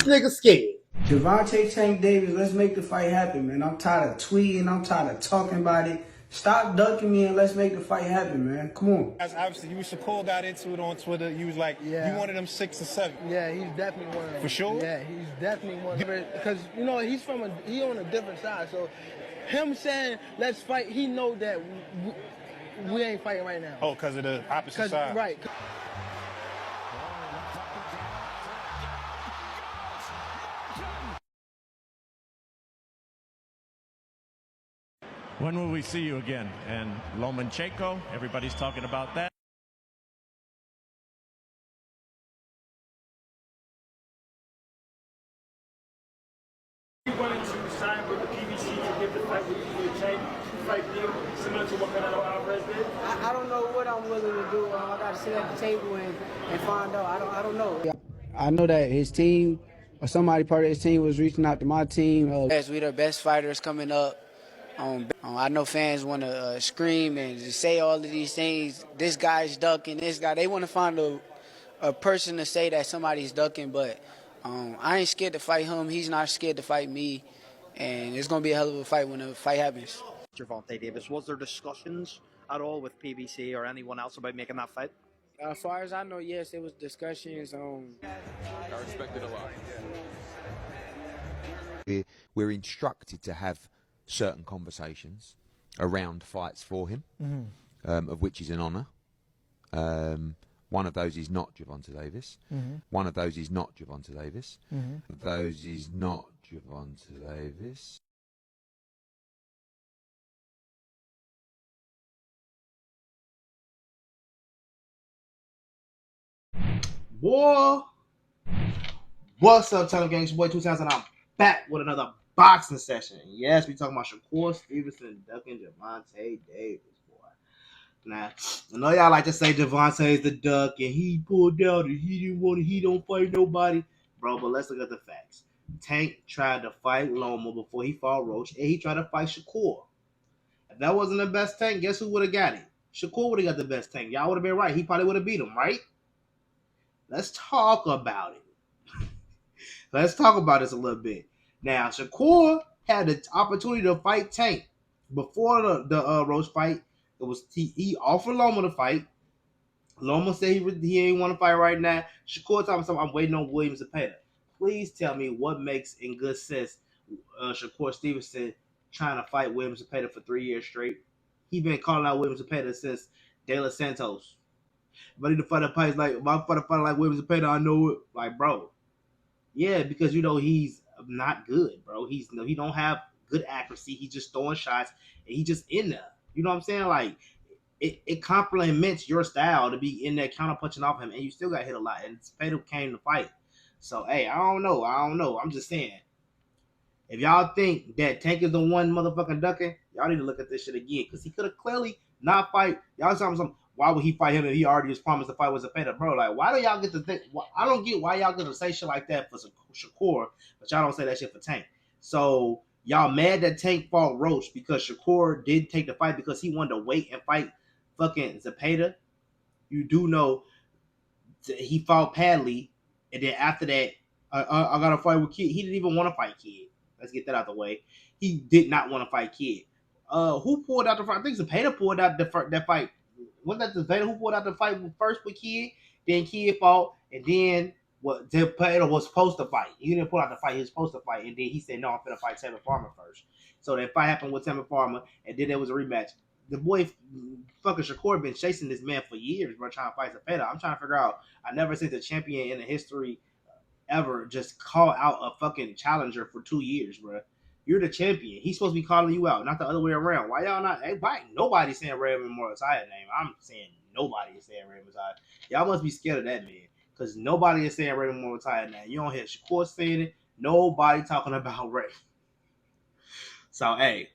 nigga scared. Gervonta, Tank Davis, let's make the fight happen, man. I'm tired of tweeting. I'm tired of talking about it. Stop ducking me and let's make the fight happen, man. Come on. Obviously, you Shakur got into it on Twitter. You was like, you wanted them 6 or 7. Yeah, he's definitely one of them. For sure? Yeah, he's definitely one of them. Because, you know, he on a different side. So him saying, let's fight, he know that we ain't fighting right now. Oh, because of the opposite side. Right. When will we see you again? And Lomachenko, everybody's talking about that. He wanted to sign with the PBC to give the fight with the Tank fight deal, similar to what Canelo Alvarez did. I don't know what I'm willing to do. I got to sit at the table and find out. I don't know. I know that his team or somebody part of his team was reaching out to my team. Yes, we the best fighters coming up. I know fans want to scream and just say all of these things. This guy's ducking, this guy. They want to find a person to say that somebody's ducking, but I ain't scared to fight him. He's not scared to fight me, and it's going to be a hell of a fight when the fight happens. Gervonta Davis, was there discussions at all with PBC or anyone else about making that fight? As far as I know, yes, there was discussions. I respected a lot. We're instructed to have certain conversations around fights for him, of which is an honour. One of those is not Gervonta Davis. One of those is not Gervonta Davis. One of those is not Gervonta Davis. Boy, what's up, TellEm gang? It's your boy 2 Times, and I'm back with another boxing session. Yes, we talking about Shakur Stevenson ducking Gervonta Davis, boy. Now, I know y'all like to say Gervonta is the duck and he pulled out and he don't fight nobody. Bro, but let's look at the facts. Tank tried to fight Loma before he fought Roach, and he tried to fight Shakur. If that wasn't the best Tank, guess who would have got it? Shakur would have got the best Tank. Y'all would have been right. He probably would have beat him, right? Let's talk about it. Let's talk about this a little bit. Now, Shakur had the opportunity to fight Tank before the Roach fight. It was he offered Loma to fight. Loma said he ain't want to fight right now. Shakur told him, I'm waiting on Williams ZEPEDA. Please tell me what makes in good sense Shakur Stevenson trying to fight Williams ZEPEDA for 3 years straight. He been calling out Williams ZEPEDA since De Los Santos. But he fight a fight like if I fight a fighter like Williams ZEPEDA, I know it. Like, bro, yeah, because you know he's not good, bro. He don't have good accuracy. He's just throwing shots and he just in there. You know what I'm saying? Like it complements your style to be in there counter punching off him, and you still got hit a lot. And ZEPEDA came to fight. So hey, I don't know. I'm just saying. If y'all think that Tank is the one motherfucking ducking, y'all need to look at this shit again. Because he could have clearly not fight. Y'all talking some, why would he fight him if he already was promised to fight with ZEPEDA? Bro, like, why do y'all get to think? I don't get why y'all get to say shit like that for Shakur, but y'all don't say that shit for Tank. So y'all mad that Tank fought Roach because Shakur did take the fight because he wanted to wait and fight fucking ZEPEDA. You do know he fought Padley, and then after that, I got to fight with Kid. He didn't even want to fight Kid. Let's get that out the way. He did not want to fight Kid. Who pulled out the fight? I think ZEPEDA pulled out that fight. Wasn't that ZEPEDA who pulled out the fight first with Kid? Then Kid fought, and then what ZEPEDA was supposed to fight. He didn't pull out the fight he was supposed to fight, and then he said, no, I'm going to fight Tevin Farmer first. So that fight happened with Tevin Farmer, and then there was a rematch. The boy, fucking Shakur, been chasing this man for years, bro, trying to fight ZEPEDA. I'm trying to figure out, I never seen the champion in the history ever just call out a fucking challenger for 2 years, bro. You're the champion. He's supposed to be calling you out, not the other way around. Why y'all not? Why nobody's saying Raymond Mortaya name? I'm saying nobody is saying Raymond Mortaya. Y'all must be scared of that man, because nobody is saying Raymond Mortaya name. You don't hear Shakur saying it. Nobody talking about Ray. So hey,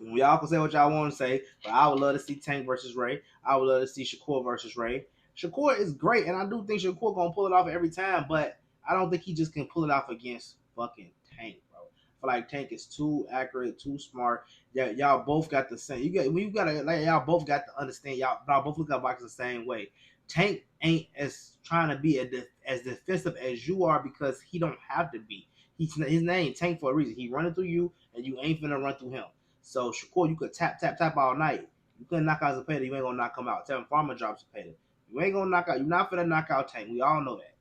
y'all can say what y'all want to say, but I would love to see Tank versus Ray. I would love to see Shakur versus Ray. Shakur is great, and I do think Shakur gonna pull it off every time, but I don't think he just can pull it off against fucking Tank, bro. I feel like Tank is too accurate, too smart. Yeah, y'all both got the same. Y'all both got to understand. Y'all both look at boxing the same way. Tank ain't as trying to be as defensive as you are because he don't have to be. His name Tank for a reason. He running through you, and you ain't finna run through him. So Shakur, you could tap all night. You couldn't knock out ZEPEDA. You ain't gonna knock him out. Tell him Farmer drops ZEPEDA. You ain't gonna knock out. You're not finna knock out Tank. We all know that.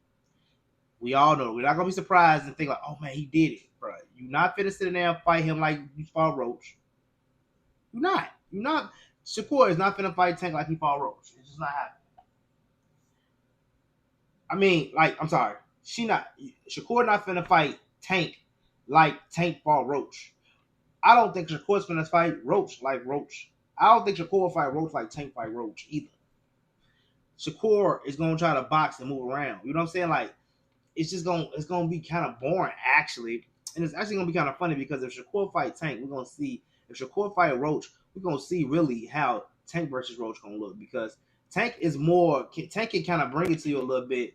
We all know. We're not gonna be surprised and think like, oh man, he did it, bro. You're not finna sit there and fight him like you fought Roach. You're not. You're not. Shakur is not finna fight Tank like he fought Roach. It's just not happening. I mean, like, I'm sorry. Shakur not finna fight Tank like Tank fought Roach. I don't think Shakur's finna fight Roach like Roach. I don't think Shakur will fight Roach like Tank fight Roach either. Shakur is gonna try to box and move around. You know what I'm saying? Like, it's gonna be kind of boring actually, and it's actually gonna be kind of funny because if Shakur fight Tank, we're gonna see. If Shakur fight Roach, we're gonna see really how Tank versus Roach gonna look because Tank can kind of bring it to you a little bit,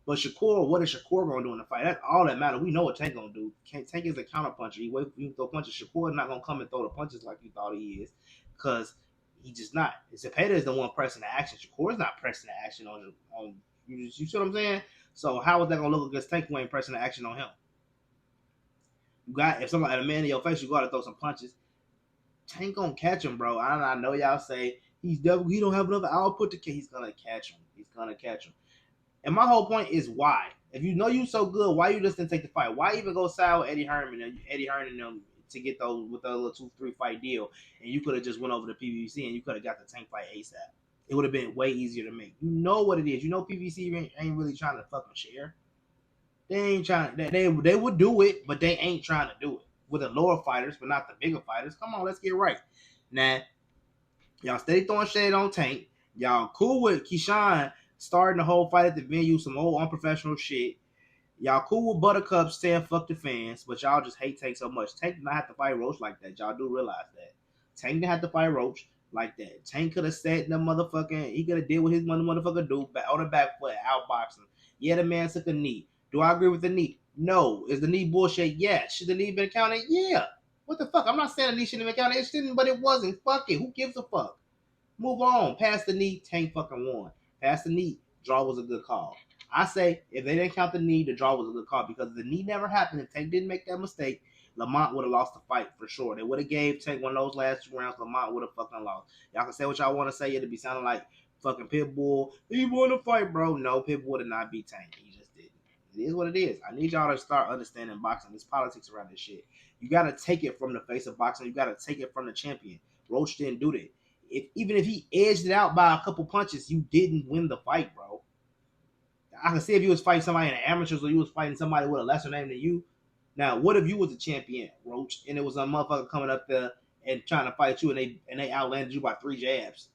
but Shakur, what is Shakur gonna do in the fight? That's all that matters. We know what Tank gonna do. Tank is a counter puncher. He can throw punches. Shakur is not gonna come and throw the punches like you thought he is, because he just not. ZEPEDA is the one pressing the action. Shakur is not pressing the action on you see what I'm saying? So how is that gonna look against Tank who ain't pressing the action on him? You got if somebody a man in your face, you gotta throw some punches. Tank gonna catch him, bro. I know y'all say he don't have enough output to catch. He's gonna catch him. He's gonna catch him. And my whole point is why? If you know you so good, why you just didn't take the fight? Why even go side with Eddie Hearn and them to get those with a little 2-3 fight deal? And you could have just went over to PBC and you could have got the Tank fight ASAP. It would have been way easier to make. You know what it is. You know PBC ain't really trying to fucking share. They ain't trying. They would do it, but they ain't trying to do it with the lower fighters, but not the bigger fighters. Come on, let's get right. Now, y'all steady throwing shade on Tank. Y'all cool with Keyshawn starting the whole fight at the venue, some old unprofessional shit. Y'all cool with Buttercup saying fuck the fans, but y'all just hate Tank so much. Tank did not have to fight Roach like that. Y'all do realize that. Tank didn't have to fight Roach like that. Tank could have sat in the motherfucking, he could have did what his motherfucker do on the back foot, outboxing. Yeah, the man took a knee. Do I agree with the knee? No. Is the knee bullshit? Yeah. Should the knee been counted? Yeah. What the fuck? I'm not saying the knee shouldn't have been counted. It shouldn't, but it wasn't. Fuck it. Who gives a fuck? Move on. Pass the knee. Tank fucking won. Pass the knee. Draw was a good call. I say if they didn't count the knee, the draw was a good call because if the knee never happened. If Tank didn't make that mistake, Lamont would have lost the fight for sure. They would have gave Tank one of those last 2 rounds. Lamont would have fucking lost. Y'all can say what y'all want to say. It'd be sounding like fucking Pitbull. He won the fight, bro. No, Pitbull did not beat Tank. He just didn't. It is what it is. I need y'all to start understanding boxing. There's politics around this shit. You got to take it from the face of boxing. You got to take it from the champion. Roach didn't do that. Even if he edged it out by a couple punches, you didn't win the fight, bro. I can see if you was fighting somebody in the amateurs or you was fighting somebody with a lesser name than you. Now, what if you was a champion, Roach, and it was a motherfucker coming up there and trying to fight you, and they outlanded you by 3 jabs?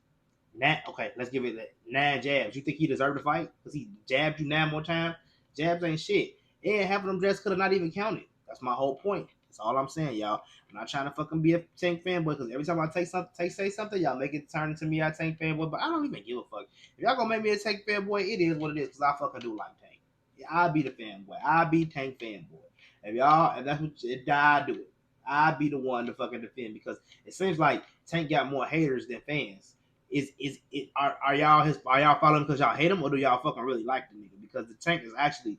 Okay, let's give it that 9 jabs. You think he deserved to fight because he jabbed you 9 more times? Jabs ain't shit. And half of them jabs could have not even counted. That's my whole point. That's all I'm saying, y'all. I'm not trying to fucking be a Tank fanboy because every time I say something, y'all make it turn into me a Tank fanboy. But I don't even give a fuck. If y'all gonna make me a Tank fanboy, it is what it is because I fucking do like Tank. Yeah, I'll be the fanboy. I'll be Tank fanboy. If that's what I do it. I'll be the one to fucking defend because it seems like Tank got more haters than fans. Are y'all following because y'all hate him or do y'all fucking really like the nigga? Because the Tank is actually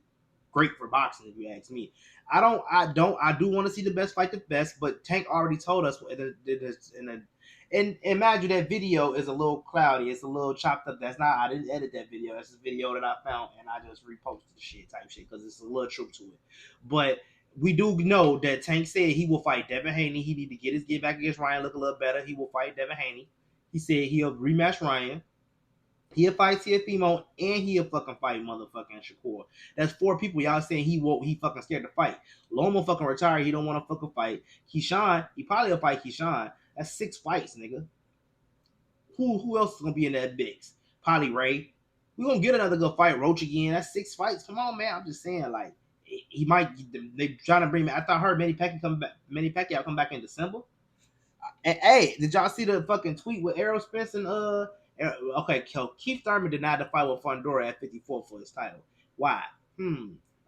great for boxing, if you ask me. I do want to see the best fight the best, but Tank already told us and imagine that video is a little cloudy, it's a little chopped up. I didn't edit that video. That's a video that I found and I just reposted the shit type shit because it's a little truth to it. But we do know that Tank said he will fight Devin Haney. He need to get back against Ryan, look a little better. He will fight Devin Haney. He said he'll rematch Ryan. He'll fight Teofimo and he'll fucking fight motherfucking Shakur. That's 4 people y'all saying he fucking scared to fight. Loma fucking retired. He don't want to fucking fight. Keyshawn, he probably will fight Keyshawn. That's 6 fights, nigga. Who else is gonna be in that mix? Probably Ray. We gonna get another good fight. Roach again. That's 6 fights. Come on, man. I'm just saying, like, he might. They trying to bring me. I thought I heard Manny Pacquiao come back in December. And hey, did y'all see the fucking tweet with Errol Spence and okay, Keith Thurman denied the fight with Fundora at 54 for his title. Why? Are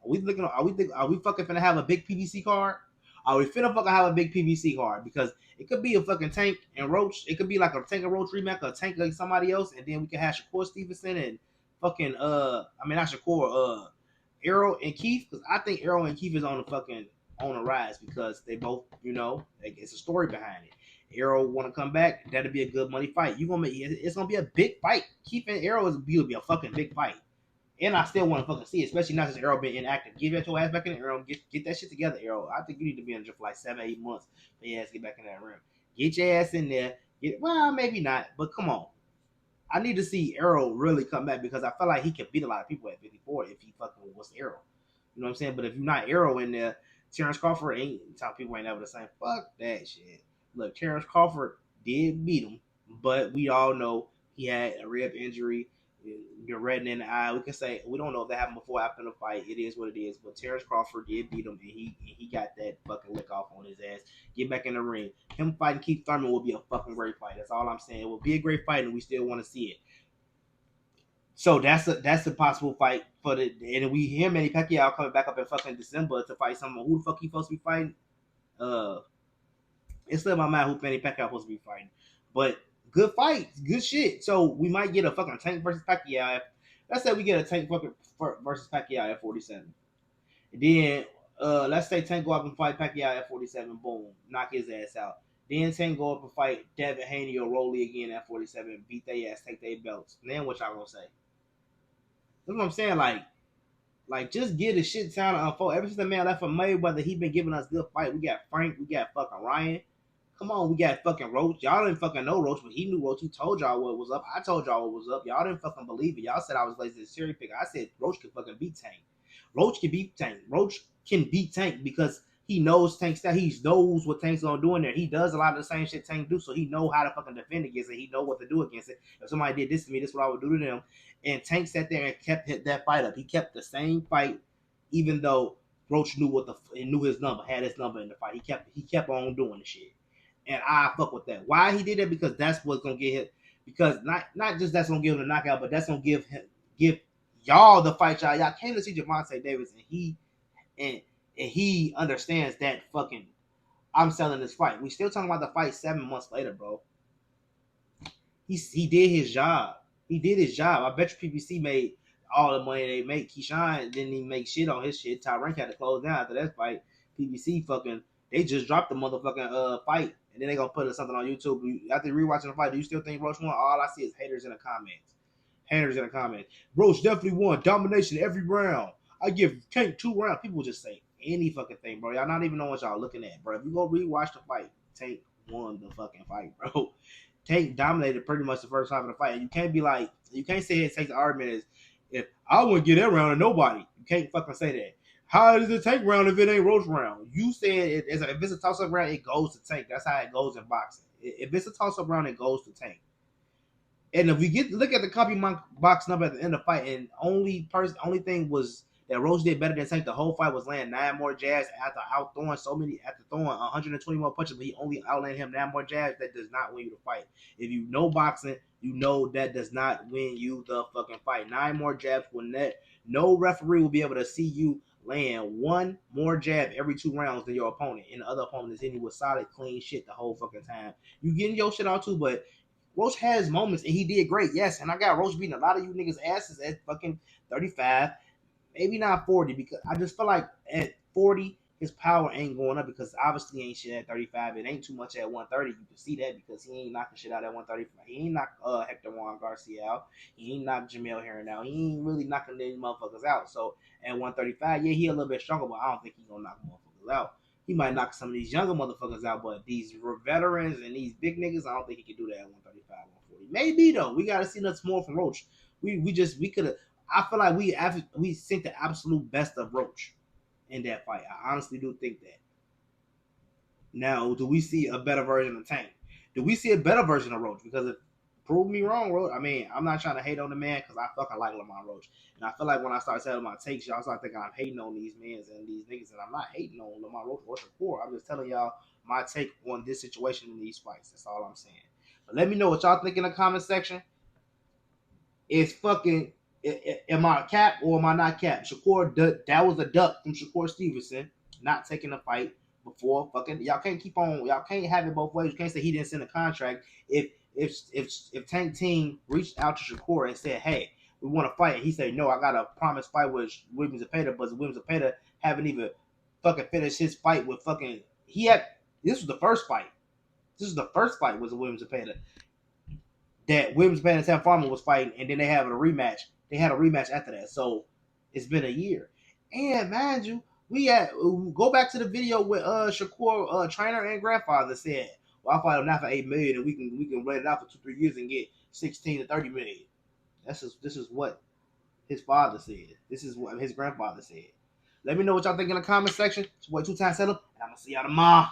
we fucking finna have a big PBC card? Are we finna fucking have a big PBC card? Because it could be a fucking Tank and Roach. It could be like a Tank and Roach rematch or Tank like somebody else, and then we can have Shakur Stevenson and fucking I mean not Shakur, Errol and Keith, because I think Errol and Keith is on the rise because they both, it's a story behind it. Errol want to come back, that'll be a good money fight. It's gonna be a big fight. Keith and Errol will be a fucking big fight. And I still want to fucking see it, especially not just Errol being inactive. Get your ass back in the Errol. Get that shit together, Errol. I think you need to be in the gym for like 7-8 months for your ass get back in that ring. Get your ass in there. Well, maybe not, but come on. I need to see Errol really come back because I feel like he can beat a lot of people at 54 if he fucking was Errol. You know what I'm saying? But if you're not Errol in there, Terrence Crawford some people ain't ever the same. Fuck that shit. Look, Terrence Crawford did beat him, but we all know he had a rib injury. You're red in the eye. We can say we don't know if that happened before or after the fight. It is what it is. But Terrence Crawford did beat him, and he got that fucking lick off on his ass. Get back in the ring. Him fighting Keith Thurman will be a fucking great fight. That's all I'm saying. It will be a great fight, and we still want to see it. So that's a possible fight for the, and we hear Manny Pacquiao coming back up in fucking December to fight someone. Who the fuck he supposed to be fighting? It's still in my mind who Manny Pacquiao supposed to be fighting, but. Good fight, good shit. So we might get a fucking Tank versus Pacquiao. Let's say we get a Tank fucking versus Pacquiao at 47. And then let's say Tank go up and fight Pacquiao at 47. Boom, knock his ass out. Then Tank go up and fight Devin Haney or Rolly again at 47. Beat their ass, take their belts. And then what y'all gonna say? That's what I'm saying. Like just get the shit time to unfold. Ever since the man left for Mayweather, he been giving us good fight. We got Frank, we got fucking Ryan. Come on, we got fucking Roach. Y'all didn't fucking know Roach, but he knew Roach. He told y'all what was up. I told y'all what was up. Y'all didn't fucking believe it. Y'all said I was lazy as a cherry picker. I said Roach can fucking beat Tank. Roach can beat Tank. Roach can beat Tank because he knows Tank's style. He knows what Tank's gonna do in there. He does a lot of the same shit Tank do, so he know how to fucking defend against it. He know what to do against it. If somebody did this to me, this is what I would do to them. And Tank sat there and kept that fight up. He kept the same fight, even though Roach knew his number, had his number in the fight. He kept on doing the shit. And I fuck with that. Why he did that? Because that's what's gonna get him. Because not just that's gonna give him the knockout, but that's gonna give y'all the fight y'all came to see Gervonta Davis, and he understands that fucking I'm selling this fight. We still talking about the fight 7 months later, bro. He did his job. He did his job. I bet you PBC made all the money they make. Keyshawn didn't even make shit on his shit. Tyrank had to close down after that fight. PBC fucking they just dropped the motherfucking fight. And then they gonna put something on YouTube. After rewatching the fight, do you still think Roach won? All I see is haters in the comments. Haters in the comments. Roach definitely won. Domination every round. I give Tank 2 rounds. People just say any fucking thing, bro. Y'all not even know what y'all looking at, bro. If you go rewatch the fight, Tank won the fucking fight, bro. Tank dominated pretty much the first half of the fight. And you can't say it takes the argument as if I wouldn't get that round to nobody. You can't fucking say that. How does it take round if it ain't Roach round? You said if it's a toss-up round, it goes to Tank. That's how it goes in boxing. If it's a toss-up round, it goes to Tank. And if we look at the copy box number at the end of the fight, and only thing was that Roach did better than Tank the whole fight was landing 9 more jabs after throwing 120 more punches, but he only outlanded him 9 more jabs. That does not win you the fight. If you know boxing, you know that does not win you the fucking fight. 9 more jabs will net. No referee will be able to see you land 1 more jab every 2 rounds than your opponent. And the other opponent is hitting you with solid, clean shit the whole fucking time. You getting your shit out too, but Roach has moments, and he did great, yes. And I got Roach beating a lot of you niggas' asses at fucking 35, maybe not 40, because I just feel like at 40, his power ain't going up because obviously ain't shit at 35. It ain't too much at 130. You can see that because he ain't knocking shit out at 135. He ain't knocked Hector Juan Garcia out. He ain't knocked Jamel Herring out. He ain't really knocking these motherfuckers out. So at 135, yeah, he a little bit stronger, but I don't think he gonna knock motherfuckers out. He might knock some of these younger motherfuckers out, but these veterans and these big niggas, I don't think he can do that at 135, 140. Maybe though. We gotta see nothing more from Roach. We could have. I feel like we sent the absolute best of Roach in that fight. I honestly do think that. Now, do we see a better version of Tank? Do we see a better version of Roach? Because prove me wrong, Roach. I mean, I'm not trying to hate on the man because I fucking like Lamont Roach. And I feel like when I start telling my takes, y'all start thinking I'm hating on these men and these niggas. And I'm not hating on Lamont Roach or Shakur. I'm just telling y'all my take on this situation in these fights. That's all I'm saying. But let me know what y'all think in the comment section. It's fucking... Am I cap or am I not cap? Shakur, that was a duck from Shakur Stevenson, not taking a fight before fucking. Y'all can't have it both ways. You can't say he didn't send a contract. If Tank Team reached out to Shakur and said, hey, we want to fight. And he said, no, I got a promised fight with Williams ZEPEDA, but Williams ZEPEDA haven't even fucking finished his fight with fucking. This was the first fight. This is the first fight was Williams ZEPEDA. That Williams ZEPEDA and Sam Farmer was fighting, and then they had a rematch. They had a rematch after that. So it's been a year. And mind you, go back to the video with Shakur, trainer and grandfather said, well, I'll fight him now for $8 million, and we can run it out for 2-3 years and get 16 to 30 million. This is what his father said. This is what his grandfather said. Let me know what y'all think in the comment section. It's your boy 2 Times TellEm, and I'm gonna see y'all tomorrow.